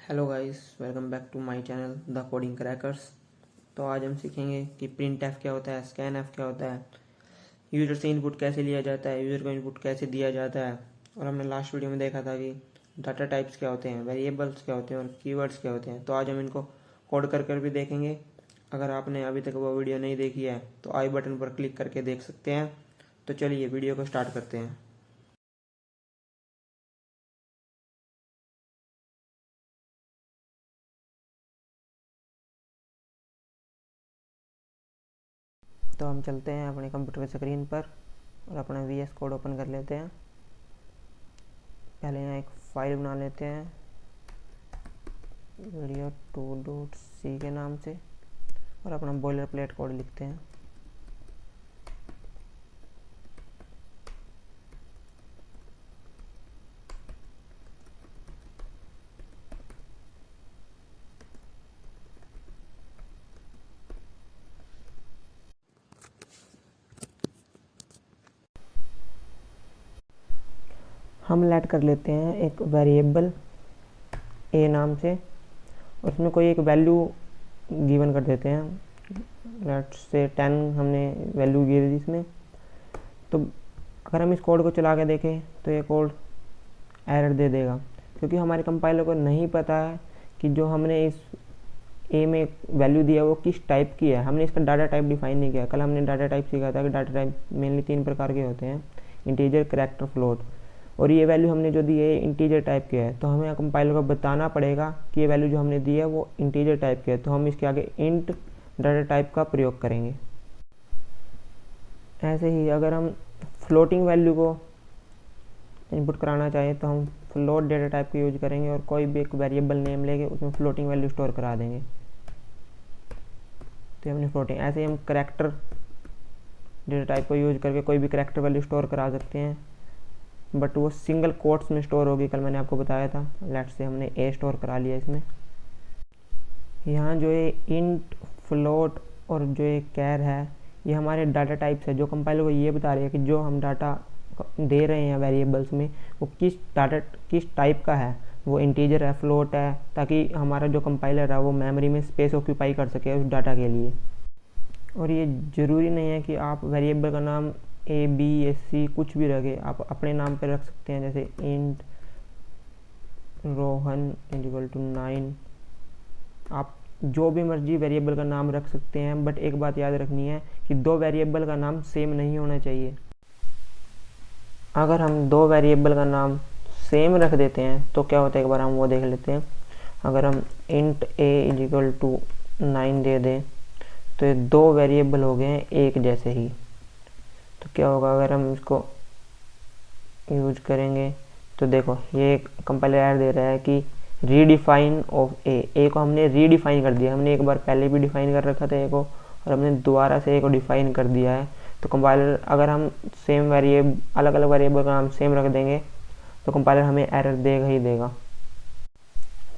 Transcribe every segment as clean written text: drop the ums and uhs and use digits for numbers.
Hello guys, welcome back to my channel the coding crackers. तो आज हम सीखेंगे कि प्रिंट एफ क्या होता है, स्कैन एफ क्या होता है, यूज़र से इनपुट कैसे लिया जाता है, यूज़र को इनपुट कैसे दिया जाता है। और हमने लास्ट वीडियो में देखा था कि डाटा टाइप्स क्या होते हैं, वेरिएबल्स क्या होते हैं और कीवर्ड्स क्या होते हैं। तो आज हम इनको कोड कर भी देखेंगे। अगर आपने अभी तक वो वीडियो नहीं देखी है तो आई बटन पर क्लिक करके देख सकते हैं। तो चलिए वीडियो को स्टार्ट करते हैं। तो हम चलते हैं अपने कंप्यूटर स्क्रीन पर और अपना VS कोड ओपन कर लेते हैं। पहले यहाँ एक फाइल बना लेते हैं वीडियो2.c के नाम से और अपना बॉयलर प्लेट कोड लिखते हैं। हम लेट कर लेते हैं एक वेरिएबल ए नाम से और उसमें कोई एक वैल्यू गिवन कर देते हैं। लेट्स से 10 हमने वैल्यू दी थी इसमें। तो अगर हम इस कोड को चला के देखें तो ये कोड एरर दे देगा, क्योंकि हमारे कंपाइलर को नहीं पता है कि जो हमने इस ए में वैल्यू दिया वो किस टाइप की है। हमने इसका डाटा टाइप डिफाइन नहीं किया। कल हमने डाटा टाइप सीखा था कि डाटा टाइप मेनली 3 प्रकार के होते हैं, इंटीजर, कैरेक्टर, फ्लोट। और ये वैल्यू हमने जो दी है इंटीजर टाइप की है, तो हमें कंपाइलर को बताना पड़ेगा कि ये वैल्यू जो हमने दी है वो इंटीजर टाइप की है। तो हम इसके आगे इंट डाटा टाइप का प्रयोग करेंगे। ऐसे ही अगर हम फ्लोटिंग वैल्यू को इनपुट कराना चाहें तो हम फ्लोट डेटा टाइप का यूज करेंगे और कोई भी एक वेरिएबल नेम लेके उसमें फ्लोटिंग वैल्यू स्टोर करा देंगे। तो हमने फ्लोटिंग, ऐसे ही हम कैरेक्टर डेटा टाइप को यूज करके कोई भी कैरेक्टर वैल्यू स्टोर करा सकते हैं, बट वो सिंगल कोट्स में स्टोर होगी। कल मैंने आपको बताया था। लेट से हमने ए स्टोर करा लिया इसमें। यहाँ जो ये इंट, फ्लोट और जो ये कैर है, ये हमारे डाटा टाइप्स है जो कंपाइलर को ये बता रही है कि जो हम डाटा दे रहे हैं वेरिएबल्स में वो किस टाइप का है। वो इंटीजर है, फ्लोट है, ताकि हमारा जो कंपाइलर है वो मेमोरी में स्पेस ऑक्यूपाई कर सके उस डाटा के लिए। और ये ज़रूरी नहीं है कि आप वेरिएबल का नाम A, B, C कुछ भी रखें, आप अपने नाम पे रख सकते हैं। जैसे इंट रोहन =9। आप जो भी मर्जी वेरिएबल का नाम रख सकते हैं, बट एक बात याद रखनी है कि 2 वेरिएबल का नाम सेम नहीं होना चाहिए। अगर हम 2 वेरिएबल का नाम सेम रख देते हैं तो क्या होता है, एक बार हम वो देख लेते हैं। अगर हम इंट A =9 दे दें तो ये 2 वेरिएबल हो गए हैं एक जैसे ही। तो क्या होगा अगर हम इसको यूज करेंगे तो देखो ये कंपाइलर एरर दे रहा है कि रीडिफाइन ऑफ ए को हमने रीडिफाइन कर दिया। हमने एक बार पहले भी डिफाइन कर रखा था ए को और हमने दोबारा से ए को डिफाइन कर दिया है। तो कंपाइलर, अगर हम सेम वेरिएबल, अलग अलग वेरिएबल का नाम सेम रख देंगे तो कंपाइलर हमें एरर देगा ही देगा।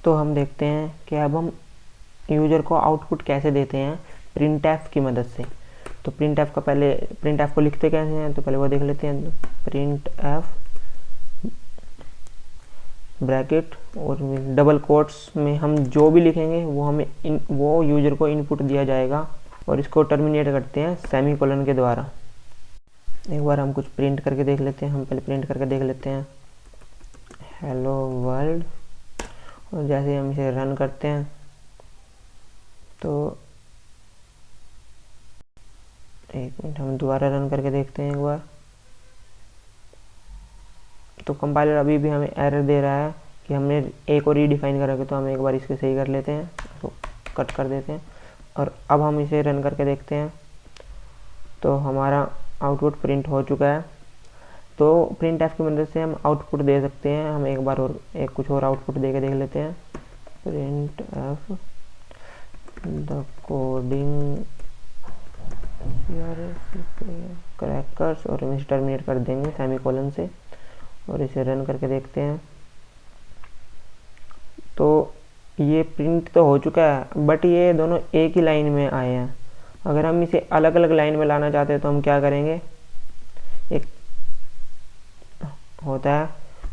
तो हम देखते हैं कि अब हम यूजर को आउटपुट कैसे देते हैं प्रिंट एफ की मदद से। तो प्रिंट एफ को लिखते कैसे हैं तो पहले वो देख लेते हैं। प्रिंट एफ ब्रैकेट और डबल कोट्स में हम जो भी लिखेंगे वो हमें वो यूजर को इनपुट दिया जाएगा और इसको टर्मिनेट करते हैं सेमीकोलन के द्वारा। एक बार हम कुछ प्रिंट करके देख लेते हैं। हम पहले प्रिंट करके देख लेते हैं हेलो वर्ल्ड, और जैसे हम इसे रन करते हैं तो एक मिनट, हम दोबारा रन करके देखते हैं एक बार। तो कंपाइलर अभी भी हमें एरर दे रहा है कि हमने ए को रीडिफाइन कर रखा। तो हम एक बार इसके सही कर लेते हैं, तो कट कर देते हैं और अब हम इसे रन करके देखते हैं तो हमारा आउटपुट प्रिंट हो चुका है। तो प्रिंट एफ की मदद से हम आउटपुट दे सकते हैं। हम एक बार और कुछ और आउटपुट दे के देख लेते हैं। Print F the coding crackers और हम इसे टर्मिनेट कर देंगे सेमीकोलन से और इसे रन करके देखते हैं। तो ये प्रिंट तो हो चुका है, बट ये दोनों एक ही लाइन में आए हैं। अगर हम इसे अलग अलग लाइन में लाना चाहते हैं तो हम क्या करेंगे, एक होता है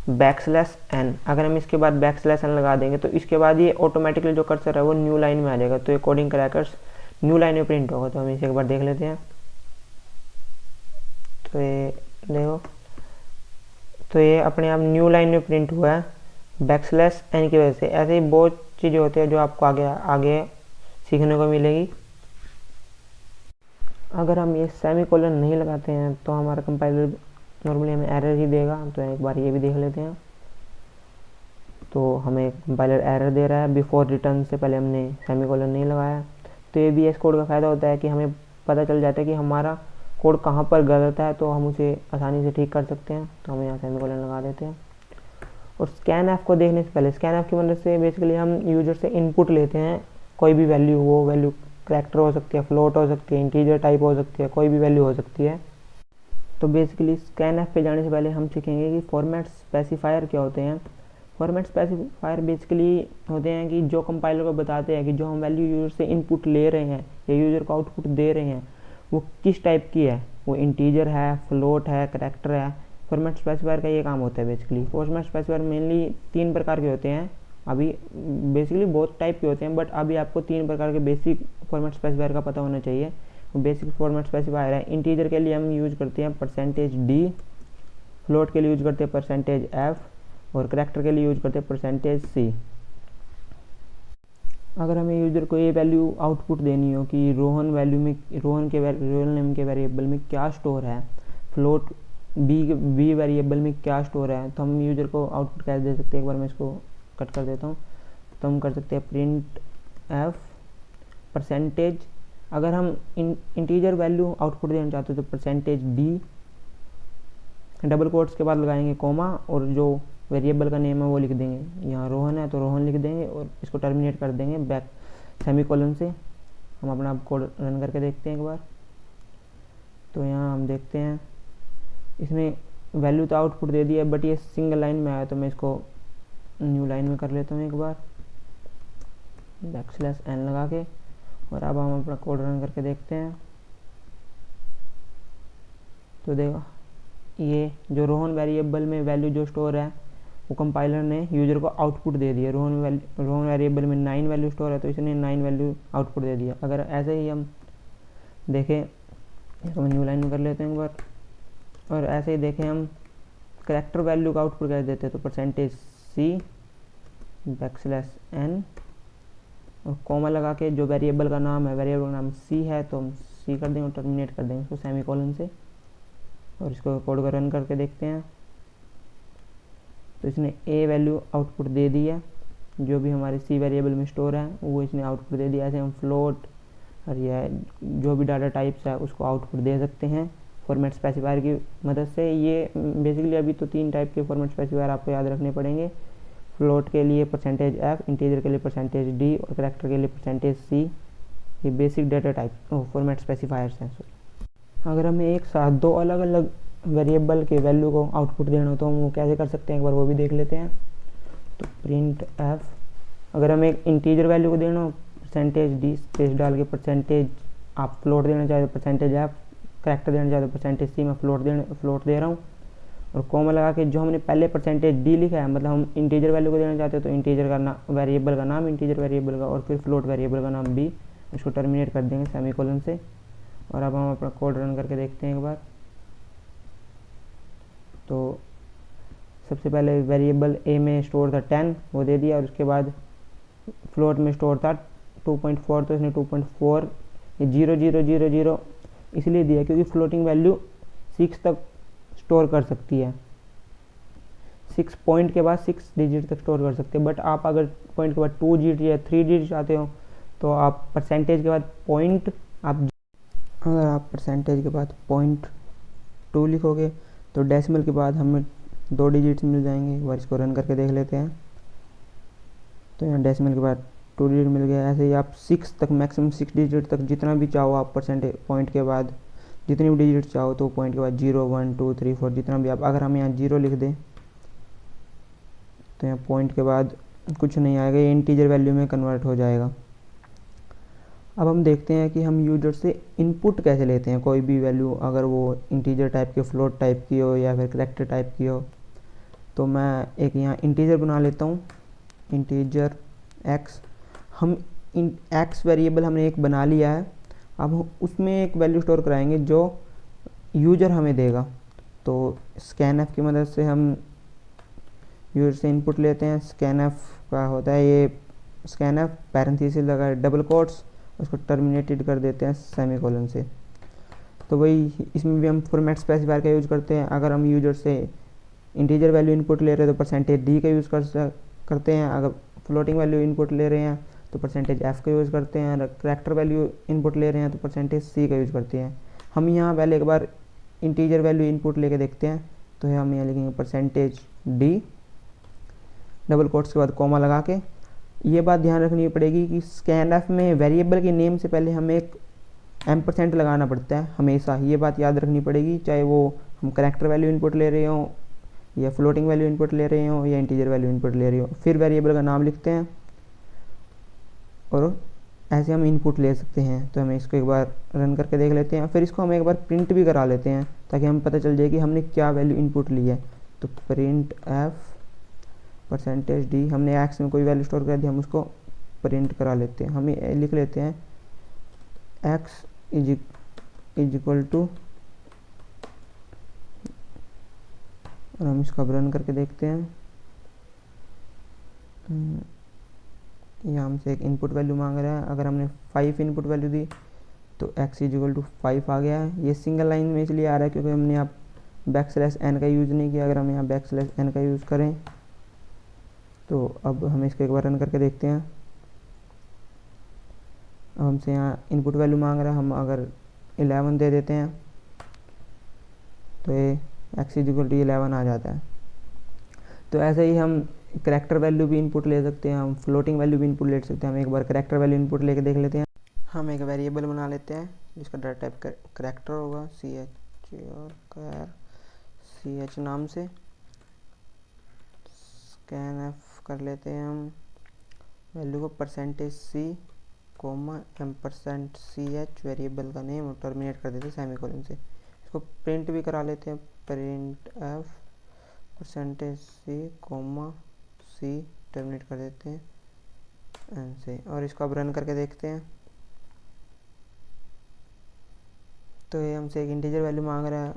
\n। अगर हम इसके बाद \n लगा देंगे तो इसके बाद ये ऑटोमेटिकली जो कर्सर है वो न्यू लाइन में आ जाएगा, तो ये कोडिंग क्रैकर्स न्यू लाइन में प्रिंट होगा। तो हम इसे एक बार देख लेते हैं। तो ये देखो, तो ये अपने आप न्यू लाइन में प्रिंट हुआ है \n की वजह से। ऐसे ही बहुत चीज़ें होती है जो आपको आगे आगे सीखने को मिलेगी। अगर हम ये सेमीकोलन नहीं लगाते हैं तो हमारा कंपाइलर नॉर्मली हमें एरर ही देगा। तो एक बार ये भी देख लेते हैं। तो हमें कंपाइलर एरर दे रहा है, बिफोर रिटर्न से पहले हमने सेमीकोलन नहीं लगाया। तो ये भी इस कोड का फ़ायदा होता है कि हमें पता चल जाता है कि हमारा कोड कहाँ पर गलत है, तो हम उसे आसानी से ठीक कर सकते हैं। तो हम यहाँ सेमीकोलन लगा देते हैं। और स्कैन को देखने से पहले, स्कैन की मदद से बेसिकली हम यूजर से इनपुट लेते हैं, कोई भी वैल्यू, वो वैल्यू कैरेक्टर हो सकती है, फ्लोट हो सकती है, इंटीजर टाइप हो सकती है, कोई भी वैल्यू हो सकती है। तो बेसिकली स्कैन पे जाने से पहले हम सीखेंगे कि फॉर्मेट स्पेसिफायर क्या होते हैं। फॉर्मेट स्पेसिफायर बेसिकली होते हैं कि जो कंपाइलर को बताते हैं कि जो हम वैल्यू यूजर से इनपुट ले रहे हैं या यूजर को आउटपुट दे रहे हैं वो किस टाइप की है, वो इंटीजर है, फ्लोट है, कैरेक्टर है। फॉर्मेट स्पेसिफायर का ये काम होता है बेसिकली। फॉर्मेट स्पेसिफायर मेनली 3 प्रकार के होते हैं। अभी बेसिकली बहुत टाइप के होते हैं, बट अभी आपको 3 प्रकार के बेसिक फॉर्मेट स्पेसिफायर का पता होना चाहिए। बेसिक फॉर्मेट स्पेसिफायर है, इंटीजर के लिए हम यूज करते हैं %d, फ्लोट के लिए यूज करते हैं %f, और कैरेक्टर के लिए यूज करते हैं %c। अगर हमें यूजर को ये वैल्यू आउटपुट देनी हो कि रोहन वैल्यू में, रोहन के रोल नेम के वेरिएबल में क्या स्टोर है, फ्लोट बी वेरिएबल में क्या स्टोर है, तो हम यूजर को आउटपुट कैसे दे सकते हैं। एक बार मैं इसको कट कर देता हूँ। तो हम कर सकते हैं प्रिंट एफ %। अगर हम इंटीजर वैल्यू आउटपुट देना चाहते हो तो %d, डबल कोट्स के बाद लगाएंगे कोमा, और जो वेरिएबल का नेम है वो लिख देंगे। यहाँ रोहन है तो रोहन लिख देंगे और इसको टर्मिनेट कर देंगे बैक सेमीकोलन से। हम अपना कोड रन करके देखते हैं एक बार। तो यहाँ हम देखते हैं इसमें वैल्यू तो आउटपुट दे दिया है, बट ये सिंगल लाइन में आया, तो मैं इसको न्यू लाइन में कर लेता हूँ एक बार \n लगा के। और अब हम अपना कोड रन करके देखते हैं। तो देखो, ये जो रोहन वेरिएबल में वैल्यू जो स्टोर है वो कंपाइलर ने यूजर को आउटपुट दे दिया। रोहन वेरिएबल में 9 वैल्यू स्टोर है, तो इसने 9 वैल्यू आउटपुट दे दिया। अगर ऐसे ही हम देखें, इसको हम न्यू लाइन में कर लेते हैं एक बार, और ऐसे ही देखें हम कैरेक्टर वैल्यू का आउटपुट कैसे देते हैं, तो %c \n और कॉमा लगा के जो वेरिएबल का नाम है, वेरिएबल का नाम c है तो हम c कर देंगे और टर्मिनेट कर देंगे इसको सेमीकोलन से। और इसको कोड को रन करके देखते हैं। तो इसने a वैल्यू आउटपुट दे दी है, जो भी हमारे c वेरिएबल में स्टोर है वो इसने आउटपुट दे दिया। ऐसे हम फ्लोट और या जो भी डाटा टाइप्स है उसको आउटपुट दे सकते हैं फॉर्मेट स्पेसिफायर की मदद से। ये बेसिकली अभी तो 3 टाइप के फॉर्मेट स्पेसिफायर आपको याद रखने पड़ेंगे। फ्लोट के लिए %f, इंटीजर के लिए %d और कैरेक्टर के लिए %c। ये basic data type format specifiers हैं। अगर हमें एक साथ 2 अलग अलग वेरिएबल के वैल्यू को आउटपुट देना हो तो हम वो कैसे कर सकते हैं, एक बार वो भी देख लेते हैं। तो प्रिंट एफ, अगर हमें एक इंटीजर वैल्यू को देना हो %d स्पेस डाल के आप फ्लोट देना चाहे तो %f, कैरेक्टर देना चाहे तो %c, मैं फ्लोट दे रहा हूँ। और कॉमा लगा के जो हमने पहले %d लिखा है, मतलब हम इंटीजर वैल्यू को देना चाहते हैं तो इंटीजर का नाम, वेरिएबल का नाम इंटीजर वेरिएबल का, और फिर फ्लोट वेरिएबल का नाम b, इसको टर्मिनेट कर देंगे सेमीकोलन से। और अब हम अपना कोड रन करके देखते हैं एक बार। तो सबसे पहले वेरिएबल a में स्टोर था 10, वो दे दिया, और उसके बाद फ्लोट में स्टोर था 2.4, तो इसने 2.4 ये 0000 इसलिए दिया क्योंकि फ्लोटिंग वैल्यू 6 तक स्टोर कर सकती है। 6 पॉइंट के बाद 6 डिजिट तक स्टोर कर सकते हैं। बट आप अगर पॉइंट के बाद 2 डिजिट या 3 डिजिट चाहते हो तो आप परसेंटेज के बाद पॉइंट, अगर आप परसेंटेज के बाद .2 लिखोगे तो डेसिमल के बाद हमें 2 डिजिट्स मिल जाएंगे। एक बार इसको रन करके देख लेते हैं। तो यहाँ डेसिमल के बाद 2 डिजिट मिल गया। ऐसे ही आप 6 तक, मैक्सिमम 6 डिजिट तक जितना भी चाहो आप परसेंटेज पॉइंट के बाद जितनी भी डिजिट चाहो, तो पॉइंट के बाद 0 1 2 3 4 जितना भी आप, अगर हम यहाँ 0 लिख दें तो यहाँ पॉइंट के बाद कुछ नहीं आएगा, ये इंटीजर वैल्यू में कन्वर्ट हो जाएगा। अब हम देखते हैं कि हम यूजर से इनपुट कैसे लेते हैं कोई भी वैल्यू, अगर वो इंटीजर टाइप की, फ्लोट टाइप की हो या फिर कैरेक्टर टाइप की हो। तो मैं एक यहाँ इंटीजर बना लेता हूँ, इंटीजर x। हम x वेरिएबल हमने एक बना लिया है, अब हम उसमें एक वैल्यू स्टोर कराएंगे जो यूज़र हमें देगा। तो scanf की मदद से हम यूज़र से इनपुट लेते हैं। scanf का होता है ये, scanf पैरेंथेसिस लगा डबल कोट्स, उसको टर्मिनेटेड कर देते हैं सेमीकोलन से। तो वही इसमें भी हम फॉर्मेट स्पेसिफायर का यूज़ करते हैं। अगर हम यूज़र से इंटीजर वैल्यू इनपुट ले रहे हैं तो परसेंटेज d का यूज़ करते हैं। अगर फ्लोटिंग वैल्यू इनपुट ले रहे हैं तो परसेंटेज f का यूज़ करते हैं। अगर करैक्टर वैल्यू इनपुट ले रहे हैं तो परसेंटेज c का यूज़ करते हैं। हम यहाँ पहले एक बार इंटीजर वैल्यू इनपुट लेके देखते हैं। तो हम यहाँ लिखेंगे परसेंटेज d, डबल कोट्स के बाद कॉमा लगा के। ये बात ध्यान रखनी पड़ेगी कि scanf में वेरिएबल के नेम से पहले हमें एक % लगाना पड़ता है हमेशा। ये बात याद रखनी पड़ेगी, चाहे वो हम करैक्टर वैल्यू इनपुट ले रहे हों या फ्लोटिंग वैल्यू इनपुट ले रहे हो या इंटीजर वैल्यू इनपुट ले रहे हो। फिर वेरिएबल का नाम लिखते हैं और ऐसे हम इनपुट ले सकते हैं। तो हमें इसको एक बार रन करके देख लेते हैं, फिर इसको हम एक बार प्रिंट भी करा लेते हैं ताकि हमें पता चल जाए कि हमने क्या वैल्यू इनपुट ली है। तो प्रिंट f परसेंटेज d, हमने x में कोई वैल्यू स्टोर कर दी, हम उसको प्रिंट करा लेते हैं। हम लिख लेते हैं x इज इक्वल टू, और हम इसको रन करके देखते हैं। यहाँ हमसे एक इनपुट वैल्यू मांग रहा है। अगर हमने 5 इनपुट वैल्यू दी तो x इज इक्वल टू 5 आ गया है। ये सिंगल लाइन में इसलिए आ रहा है क्योंकि हमने यहाँ \n का यूज़ नहीं किया। अगर हम यहाँ \n का यूज़ करें तो अब हम इसको एक बार रन करके देखते हैं। अब हमसे यहाँ इनपुट वैल्यू मांग रहा है, हम अगर 11 दे देते हैं तो ये x इज इक्वल टू 11 आ जाता है। तो ऐसे ही हम करैक्टर वैल्यू भी इनपुट ले सकते हैं, हम फ्लोटिंग वैल्यू भी इनपुट ले सकते हैं। हम एक बार करैक्टर वैल्यू इनपुट लेके देख लेते हैं। हम एक वेरिएबल बना लेते हैं जिसका डाटा टाइप करैक्टर होगा, ch नाम से। scanf कर लेते हैं हम वैल्यू को %c, %ch वेरिएबल का नेम, और टर्मिनेट कर देते हैं सेमीकोलन से। इसको प्रिंट भी करा लेते हैं, print f %c, c terminate कर देते हैं n से, और इसको अब रन करके देखते हैं। तो ये हमसे एक इंटीजर वैल्यू मांग रहा है,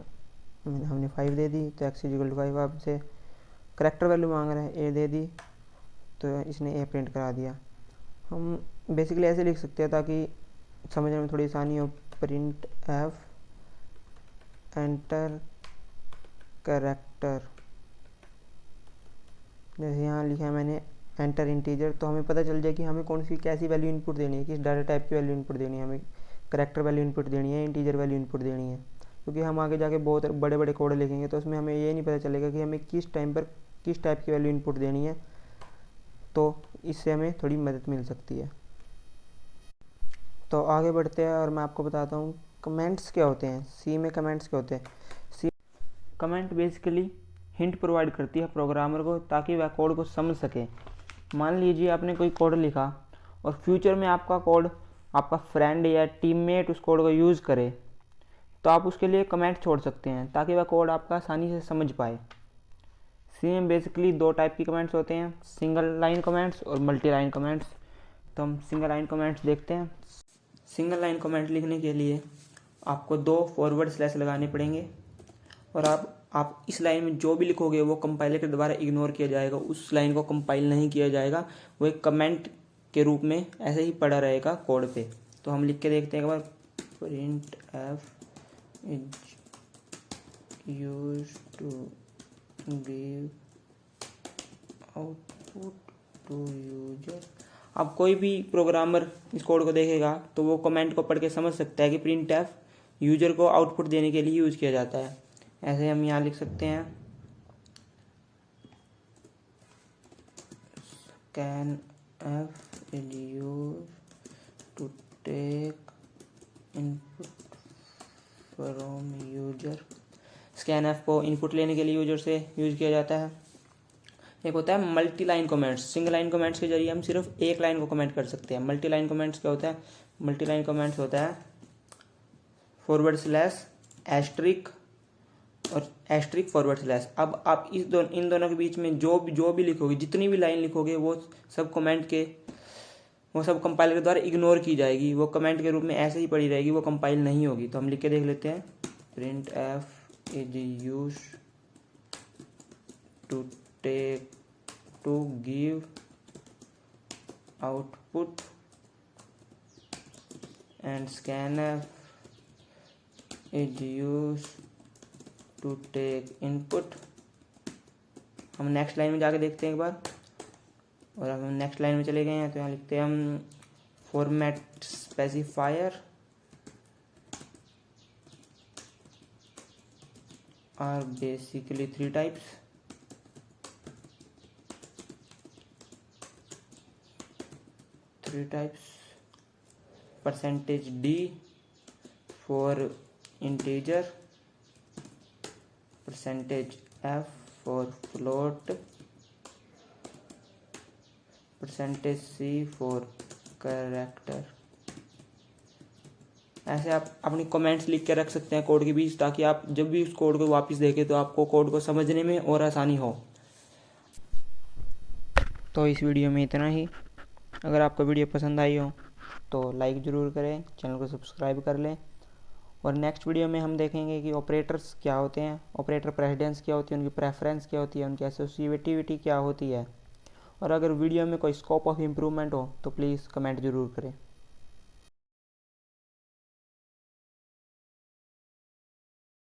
हमने 5 दे दी तो x इज इक्वल टू 5। अब से करैक्टर वैल्यू मांग रहा है, a दे दी तो इसने a प्रिंट करा दिया। हम बेसिकली ऐसे लिख सकते हैं ताकि समझने में थोड़ी आसानी हो। प्रिंट f एंटर करैक्टर, जैसे यहाँ लिखा है मैंने एंटर इंटीजर, तो हमें पता चल जाए कि हमें कौन सी कैसी वैल्यू इनपुट देनी है, किस डाटा टाइप की वैल्यू इनपुट देनी है। हमें करैक्टर वैल्यू इनपुट देनी है, इंटीजर वैल्यू इनपुट देनी है। क्योंकि हम आगे जाके बहुत बड़े बड़े कोड लिखेंगे तो उसमें हमें ये नहीं पता चलेगा कि हमें किस टाइम पर किस टाइप की वैल्यू इनपुट देनी है। तो इससे हमें थोड़ी मदद मिल सकती है। तो आगे बढ़ते हैं और मैं आपको बताता हूँ कमेंट्स क्या होते हैं। सी में कमेंट्स क्या होते हैं। सी कमेंट बेसिकली हिंट प्रोवाइड करती है प्रोग्रामर को ताकि वह कोड को समझ सके। मान लीजिए आपने कोई कोड लिखा और फ्यूचर में आपका कोड आपका फ्रेंड या टीममेट उस कोड को यूज़ करे, तो आप उसके लिए कमेंट छोड़ सकते हैं ताकि वह कोड आपका आसानी से समझ पाए। सी में बेसिकली 2 टाइप की कमेंट्स होते हैं, सिंगल लाइन कमेंट्स और मल्टी लाइन कमेंट्स। तो हम सिंगल लाइन कमेंट्स देखते हैं। सिंगल लाइन कमेंट लिखने के लिए आपको 2 फॉरवर्ड स्लैश लगाने पड़ेंगे, और आप इस लाइन में जो भी लिखोगे वो कंपाइलर के द्वारा इग्नोर किया जाएगा। उस लाइन को कंपाइल नहीं किया जाएगा, वो एक कमेंट के रूप में ऐसे ही पड़ा रहेगा कोड पे। तो हम लिख के देखते हैं एक बार, print f is used to give output to user. अब कोई भी प्रोग्रामर इस कोड को देखेगा तो वो कमेंट को पढ़ के समझ सकता है कि प्रिंट f यूजर को आउटपुट देने के लिए यूज़ किया जाता है। ऐसे हम यहाँ लिख सकते हैं, scanf is used to take input from user। scanf को इनपुट लेने के लिए यूजर से यूज किया जाता है। एक होता है multi line comments. Single line comments के जरिए हम सिर्फ एक लाइन को कमेंट कर सकते हैं। मल्टी लाइन कमेंट्स क्या होता है। मल्टी लाइन कमेंट्स होता है फॉरवर्ड स्लैश एस्ट्रिक और एस्ट्रिक फॉरवर्ड स्लैश। अब आप इन दोनों के बीच में जो भी लिखोगे, जितनी भी लाइन लिखोगे वो सब कंपाइलर के द्वारा इग्नोर की जाएगी, वो कमेंट के रूप में ऐसे ही पड़ी रहेगी, वो कंपाइल नहीं होगी। तो हम लिख के देख लेते हैं, printf is use to give output and scanf is used to take input। हम नेक्स्ट लाइन में जाके देखते हैं एक बार, और अब हम नेक्स्ट लाइन में चले गए हैं तो यहाँ लिखते हैं हम format specifier are basically three types. %d for integer, %f for float, %c for character। ऐसे आप अपनी कमेंट्स लिख के रख सकते हैं कोड के बीच, ताकि आप जब भी उस कोड को वापस देखें तो आपको कोड को समझने में और आसानी हो। तो इस वीडियो में इतना ही। अगर आपको वीडियो पसंद आई हो तो लाइक ज़रूर करें, चैनल को सब्सक्राइब कर लें। और नेक्स्ट वीडियो में हम देखेंगे कि ऑपरेटर्स क्या होते हैं, ऑपरेटर प्रेसिडेंस क्या होती है, उनकी प्रेफरेंस क्या होती है, उनकी एसोसिएटिविटी क्या होती है। और अगर वीडियो में कोई स्कोप ऑफ इम्प्रूवमेंट हो तो प्लीज़ कमेंट ज़रूर करें।